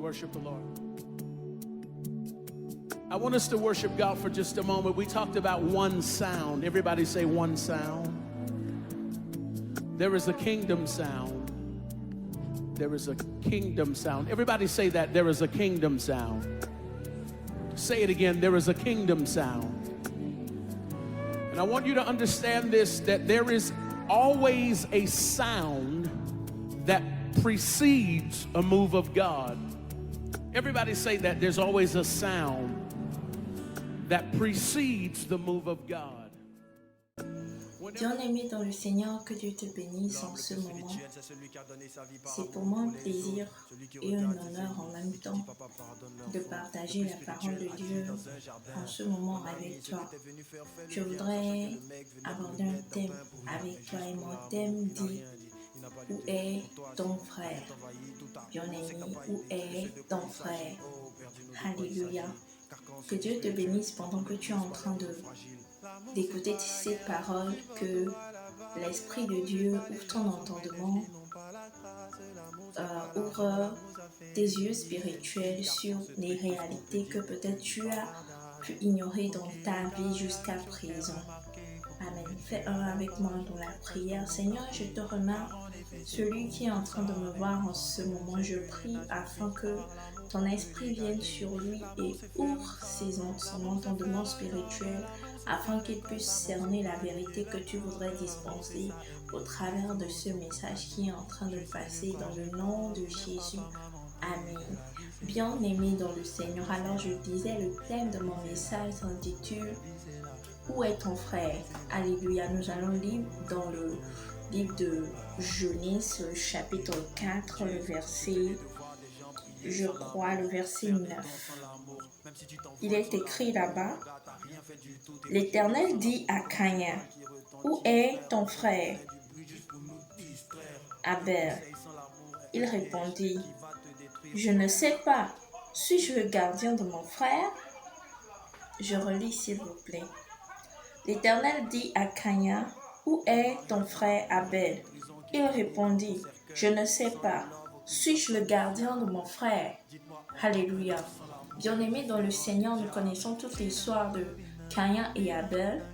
Worship the Lord. I want us to worship God for just a moment. We talked about one sound. Everybody say one sound. There is a kingdom sound. There is a kingdom sound. Everybody say that. There is a kingdom sound. Say it again. There is a kingdom sound. And I want you to understand this, that there is always a sound that precedes a move of God. Everybody say that. There's always a sound that precedes the move of God. Bien-aimé dans le Seigneur, que Dieu te bénisse en ce moment. C'est pour moi un plaisir et un honneur en même temps de partager la parole de Dieu en ce moment avec toi. Je voudrais aborder un thème avec toi et mon thème dit: où est ton frère? Bien-aimé, où est ton frère? Alléluia. Que Dieu te bénisse pendant que tu es en train d'écouter ces paroles, que l'Esprit de Dieu ouvre ton entendement, ouvre tes yeux spirituels sur les réalités que peut-être tu as pu ignorer dans ta vie jusqu'à présent. Amen. Fais un avec moi dans la prière. Seigneur, je te remercie. Celui qui est en train de me voir en ce moment, je prie afin que ton esprit vienne sur lui et ouvre son entendement spirituel afin qu'il puisse cerner la vérité que tu voudrais dispenser au travers de ce message qui est en train de passer dans le nom de Jésus. Amen. Bien-aimé dans le Seigneur, alors je disais, le thème de mon message s'intitule « Où est ton frère ?» Alléluia. Nous allons lire dans le livre de Genèse, le chapitre 4, le verset, je crois, le verset 9. Il est écrit là-bas: L'Éternel dit à Caïn: où est ton frère Abel? Il répondit: je ne sais pas. Suis-je le gardien de mon frère? Je relis s'il vous plaît. L'Éternel dit à Caïn: où est ton frère Abel? Il répondit: je ne sais pas. Suis-je le gardien de mon frère? Alléluia. Bien-aimés dans le Seigneur, nous connaissons toute l'histoire de Caïn et Abel.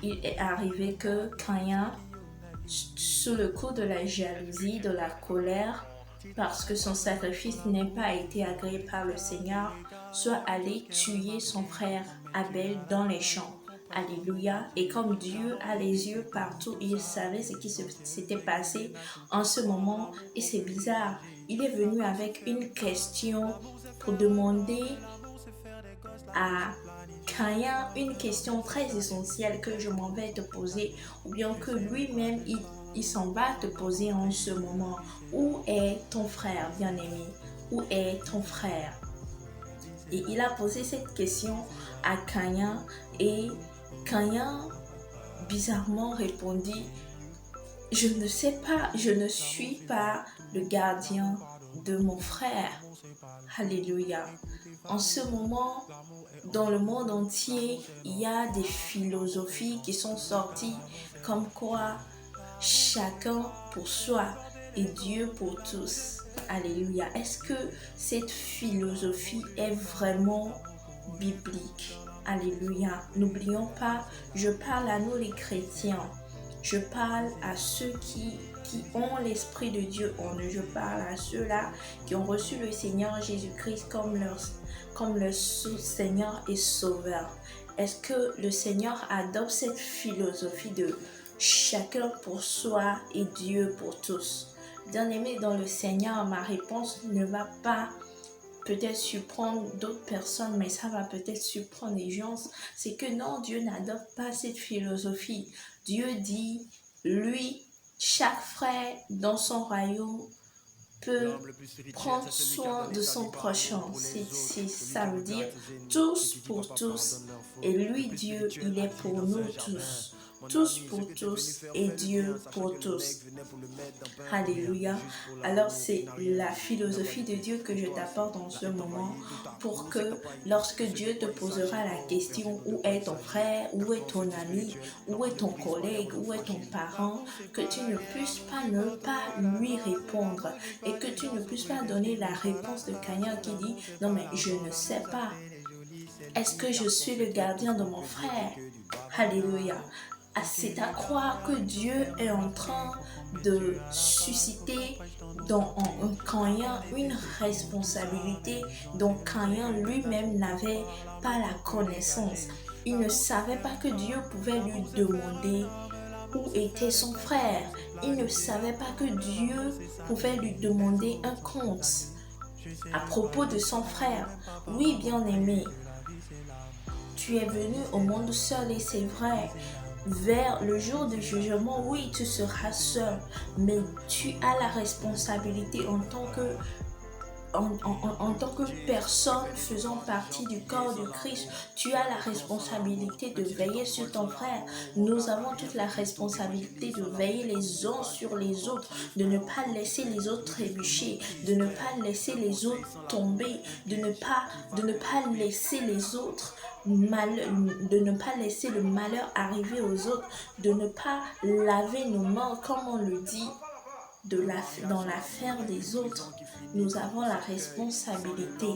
Il est arrivé que Caïn, sous le coup de la jalousie, de la colère, parce que son sacrifice n'ait pas été agréé par le Seigneur, soit allé tuer son frère Abel dans les champs. Alléluia. Et comme Dieu a les yeux partout, il savait ce qui s'était passé en ce moment. Et c'est bizarre. Il est venu avec une question pour demander à Caïn une question très essentielle que je m'en vais te poser, ou bien que lui-même il s'en va te poser en ce moment. Où est ton frère, bien-aimé? Où est ton frère? Et il a posé cette question à Caïn et Caïn bizarrement répondit: je ne sais pas, je ne suis pas le gardien de mon frère. Alléluia. En ce moment, dans le monde entier, il y a des philosophies qui sont sorties comme quoi chacun pour soi et Dieu pour tous. Alléluia. Est-ce que cette philosophie est vraiment biblique? Alléluia. N'oublions pas, je parle à nous les chrétiens. Je parle à ceux qui ont l'Esprit de Dieu en eux. Je parle à ceux-là qui ont reçu le Seigneur Jésus-Christ comme leur Seigneur et Sauveur. Est-ce que le Seigneur adopte cette philosophie de chacun pour soi et Dieu pour tous? Bien-aimé dans le Seigneur, ma réponse ne va pas peut-être surprendre d'autres personnes, mais ça va peut-être surprendre les gens. C'est que non, Dieu n'adopte pas cette philosophie. Dieu dit, lui, chaque frère dans son royaume peut prendre soin de son prochain. Ça veut dire tous pour tous. Et lui, Dieu, il est pour nous tous. tous pour tous et Dieu pour tous. Alléluia. Alors c'est la philosophie de Dieu que je t'apporte en ce moment pour que lorsque Dieu te posera la question où est ton frère, où est ton ami, où est ton collègue, où est ton parent, que tu ne puisses pas ne pas lui répondre et que tu ne puisses pas donner la réponse de Caïn qui dit non mais je ne sais pas. Est-ce que je suis le gardien de mon frère? Alléluia. C'est à croire que Dieu est en train de susciter dans Caïn une responsabilité dont Caïn lui-même n'avait pas la connaissance. Il ne savait pas que Dieu pouvait lui demander où était son frère. Il ne savait pas que Dieu pouvait lui demander un compte à propos de son frère. Oui, bien-aimé, tu es venu au monde seul et c'est vrai. Vers le jour du jugement, oui, tu seras seul, mais tu as la responsabilité en tant que personne faisant partie du corps de Christ, tu as la responsabilité de veiller sur ton frère. Nous avons toute la responsabilité de veiller les uns sur les autres, de ne pas laisser les autres trébucher, de ne pas laisser les autres tomber, de ne pas laisser les autres de ne pas laisser le malheur arriver aux autres, de ne pas laver nos mains comme on le dit dans l'affaire des autres. Nous avons la responsabilité.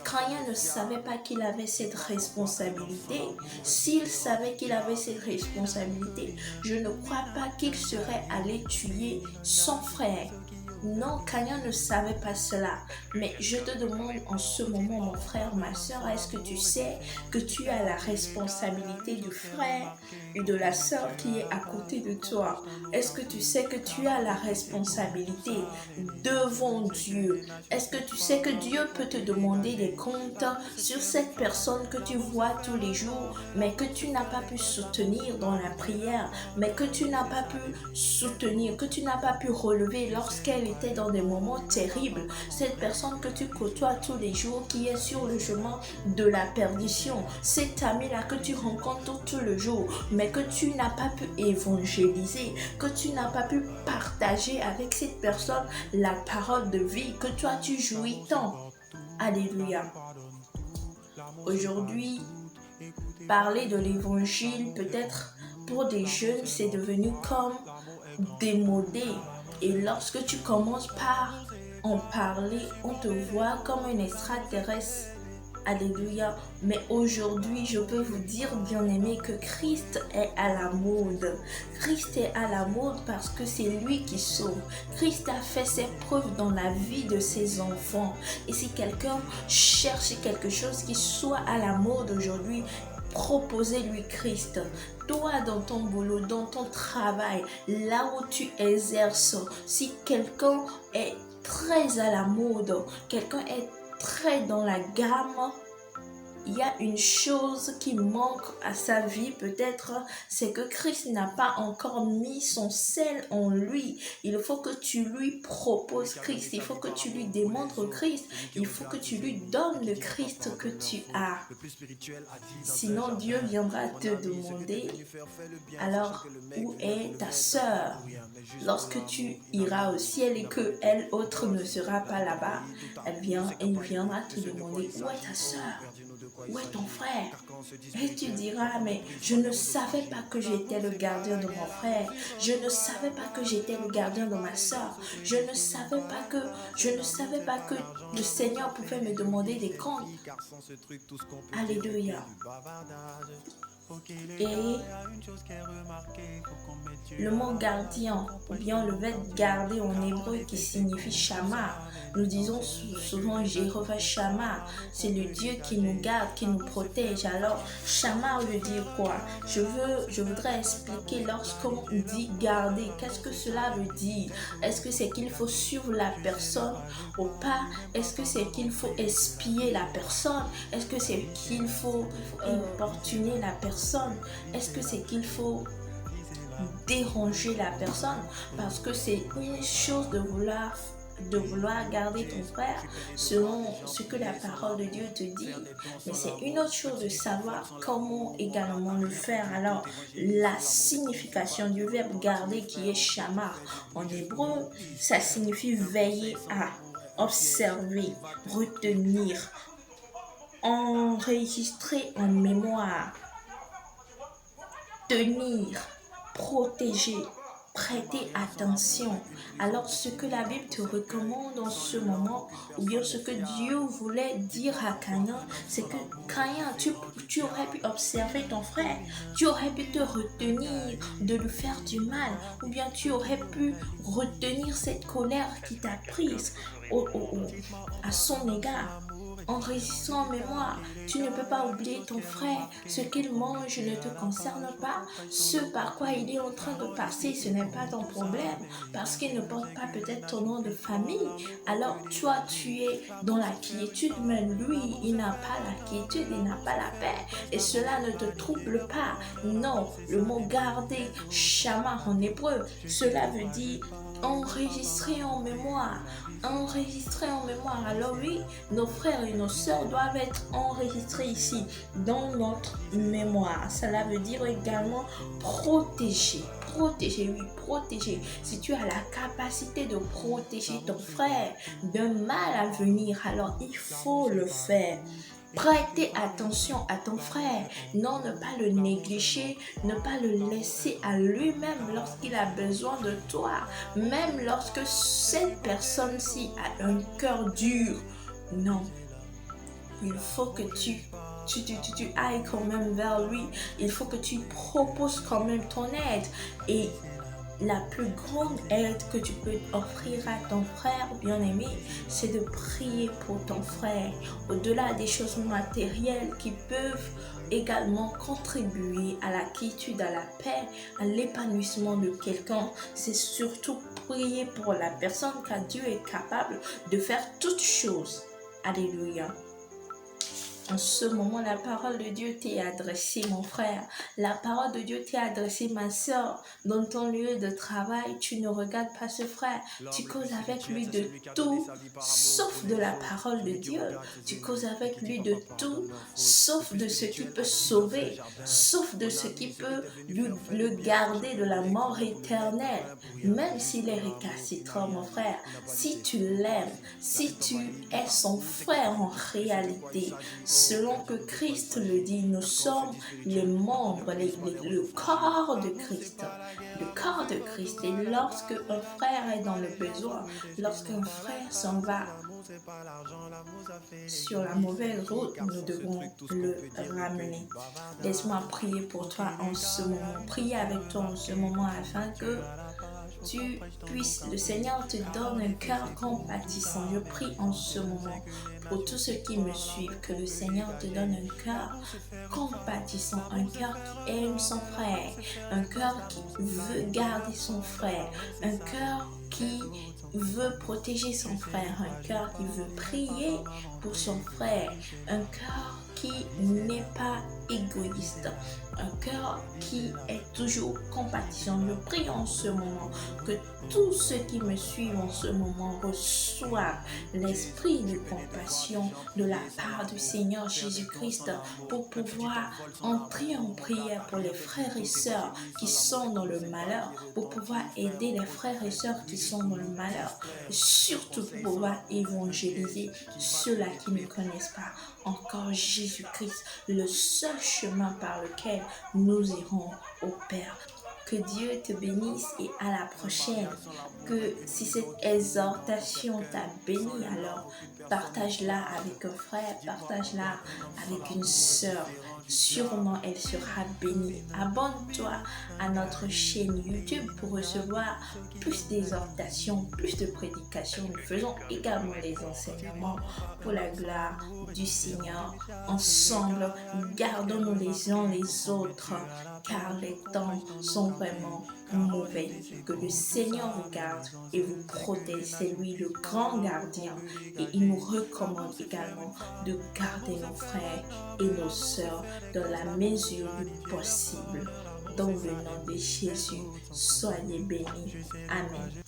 Caïn ne savait pas qu'il avait cette responsabilité. S'il savait qu'il avait cette responsabilité, je ne crois pas qu'il serait allé tuer son frère. Non, Caïn ne savait pas cela. Mais je te demande en ce moment, mon frère, ma soeur, est-ce que tu sais que tu as la responsabilité du frère et de la soeur qui est à côté de toi? Est-ce que tu sais que tu as la responsabilité devant Dieu? Est-ce que tu sais que Dieu peut te demander des comptes sur cette personne que tu vois tous les jours, mais que tu n'as pas pu soutenir dans la prière, mais que tu n'as pas pu soutenir, que tu n'as pas pu relever lorsqu'elle était dans des moments terribles? Cette personne que tu côtoies tous les jours qui est sur le chemin de la perdition, cet ami-là que tu rencontres tout le jour, mais que tu n'as pas pu évangéliser, que tu n'as pas pu partager avec cette personne la parole de vie, que toi tu jouis tant. Alléluia. Aujourd'hui, parler de l'évangile, peut-être pour des jeunes, c'est devenu comme démodé. Et lorsque tu commences par en parler, on te voit comme un extraterrestre. Alléluia. Mais aujourd'hui, je peux vous dire, bien-aimé, que Christ est à la mode. Christ est à la mode parce que c'est lui qui sauve. Christ a fait ses preuves dans la vie de ses enfants. Et si quelqu'un cherche quelque chose qui soit à la mode aujourd'hui, proposez-lui Christ. Toi, dans ton boulot, dans ton travail, là où tu exerces, si quelqu'un est très à la mode, quelqu'un est très dans la gamme, il y a une chose qui manque à sa vie peut-être, c'est que Christ n'a pas encore mis son sel en lui. Il faut que tu lui proposes Christ, il faut que tu lui démontres Christ, il faut que tu lui donnes le Christ que tu as. Sinon Dieu viendra te demander, alors où est ta sœur? Lorsque tu iras au ciel et que elle autre ne sera pas là-bas, elle viendra te demander, où est ta sœur? Où est ton frère? Et tu diras, mais je ne savais pas que j'étais le gardien de mon frère. Je ne savais pas que j'étais le gardien de ma soeur. Je ne savais pas que le Seigneur pouvait me demander des comptes. Alléluia. Et le mot gardien, ou bien le verbe garder en hébreu qui signifie Shama, nous disons souvent Jéhovah Shama, c'est le Dieu qui nous garde, qui nous protège. Alors, Shama veut dire quoi? Je voudrais expliquer lorsqu'on dit garder, qu'est-ce que cela veut dire? Est-ce que c'est qu'il faut suivre la personne ou pas? Est-ce que c'est qu'il faut espier la personne? Est-ce que c'est qu'il faut importuner la personne? Est-ce que c'est qu'il faut déranger la personne? Parce que c'est une chose de vouloir de vouloir garder ton frère selon ce que la parole de Dieu te dit, mais c'est une autre chose de savoir comment également le faire. Alors, la signification du verbe garder qui est shamar en hébreu, ça signifie veiller à, observer, retenir, enregistrer en mémoire, tenir, protéger, prêter attention. Alors ce que la Bible te recommande en ce moment, ou bien ce que Dieu voulait dire à Caïn, c'est que Caïn, tu aurais pu observer ton frère, tu aurais pu te retenir de lui faire du mal, ou bien tu aurais pu retenir cette colère qui t'a prise à son égard. Enregistrant en mémoire, tu ne peux pas oublier ton frère. Ce qu'il mange ne te concerne pas. Ce par quoi il est en train de passer, ce n'est pas ton problème. Parce qu'il ne porte pas peut-être ton nom de famille. Alors toi, tu es dans la quiétude, mais lui, il n'a pas la quiétude, il n'a pas la paix. Et cela ne te trouble pas. Non, le mot garder, shama en hébreu, cela veut dire enregistrer en mémoire. Enregistrer en mémoire. Alors oui, nos frères et nos sœurs doivent être enregistrés ici dans notre mémoire. Cela veut dire également protéger. Protéger, oui, protéger. Si tu as la capacité de protéger ton frère d'un mal à venir, alors il faut le faire. Prêter attention à ton frère, non, ne pas le négliger, ne pas le laisser à lui-même lorsqu'il a besoin de toi, même lorsque cette personne-ci a un cœur dur. Non, il faut que tu ailles quand même vers lui, il faut que tu proposes quand même ton aide. Et la plus grande aide que tu peux offrir à ton frère bien-aimé, c'est de prier pour ton frère. Au-delà des choses matérielles qui peuvent également contribuer à la quiétude, à la paix, à l'épanouissement de quelqu'un, c'est surtout prier pour la personne, car Dieu est capable de faire toutes choses. Alléluia. En ce moment, la parole de Dieu t'est adressée, mon frère. La parole de Dieu t'est adressée, ma soeur. Dans ton lieu de travail, tu ne regardes pas ce frère. Tu causes avec lui de tout, sauf de la parole de Dieu. Tu causes avec lui de tout, sauf de ce qui peut sauver, sauf de ce qui peut le garder de la mort éternelle. Même s'il est récalcitrant, mon frère, si tu l'aimes, si tu es son frère en réalité, selon que Christ le dit, nous sommes les membres, le corps de Christ. Le corps de Christ. Et lorsque un frère est dans le besoin, lorsqu'un frère s'en va sur la mauvaise route, nous devons le ramener. Laisse-moi prier pour toi en ce moment. Prier avec toi en ce moment afin que tu puisses, le Seigneur te donne un cœur compatissant. Je prie en ce moment pour tous ceux qui me suivent, que le Seigneur te donne un cœur compatissant, un cœur qui aime son frère, un cœur qui veut garder son frère, un cœur qui veut protéger son frère, un cœur qui veut prier pour son frère, un cœur qui n'est pas égoïste, un cœur qui est toujours compatissant. Je prie en ce moment que tous ceux qui me suivent en ce moment reçoivent l'esprit de compassion de la part du Seigneur Jésus-Christ pour pouvoir entrer en prière pour les frères et sœurs qui sont dans le malheur, pour pouvoir aider les frères et sœurs qui sont dans le malheur, et surtout pour pouvoir évangéliser ceux-là qui ne connaissent pas encore Jésus-Christ, le seul chemin par lequel nous irons au Père. Que Dieu te bénisse et à la prochaine. Que si cette exhortation t'a béni, alors partage-la avec un frère, partage-la avec une sœur. Sûrement elle sera bénie. Abonne-toi à notre chaîne YouTube pour recevoir plus d'exhortations, plus de prédications. Nous faisons également des enseignements pour la gloire du Seigneur. Ensemble, gardons-nous les uns les autres, car les temps sont vraiment mauvais. Que le Seigneur vous garde et vous protège. C'est lui le grand gardien et il nous recommande également de garder nos frères et nos sœurs dans la mesure du possible. Dans le nom de Jésus, soyez bénis. Amen.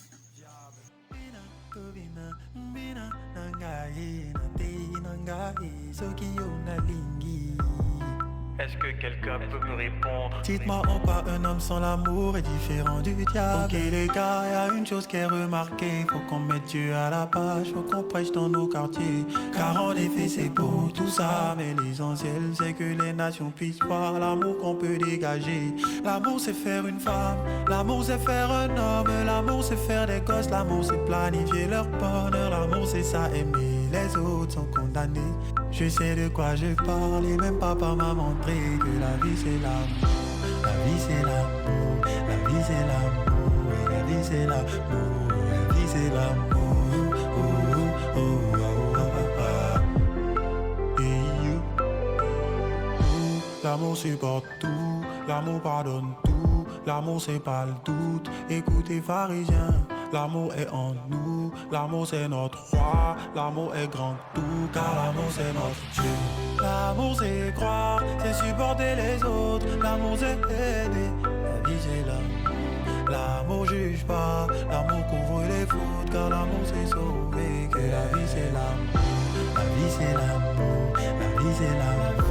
Est-ce que quelqu'un peut me répondre? Dites-moi en quoi un homme sans l'amour est différent du diable. Ok les gars, y a une chose qui est remarquée. Faut qu'on mette Dieu à la page, faut qu'on prêche dans nos quartiers. Car en effet c'est beau tout ça, mais l'essentiel c'est que les nations puissent voir l'amour qu'on peut dégager. L'amour c'est faire une femme, l'amour c'est faire un homme. L'amour c'est faire des gosses, l'amour c'est planifier leur bonheur. L'amour c'est ça aimer, les autres sont condamnés. Je sais de quoi je parle et même papa m'a montré que la vie c'est l'amour. La vie c'est l'amour, la vie c'est l'amour, et la vie c'est l'amour, la vie c'est l'amour. Oh, oh, oh, oh, oh, oh. Et you. L'amour supporte tout, l'amour pardonne tout, l'amour c'est pas le doute. Écoutez pharisiens, l'amour est en nous, l'amour c'est notre roi, l'amour est grand tout, car l'amour c'est notre Dieu. L'amour c'est croire, c'est supporter les autres, l'amour c'est aider, la vie c'est l'amour. L'amour juge pas, l'amour couvre les fautes, car l'amour c'est sauver, que la vie c'est l'amour. La vie c'est l'amour, la vie c'est l'amour.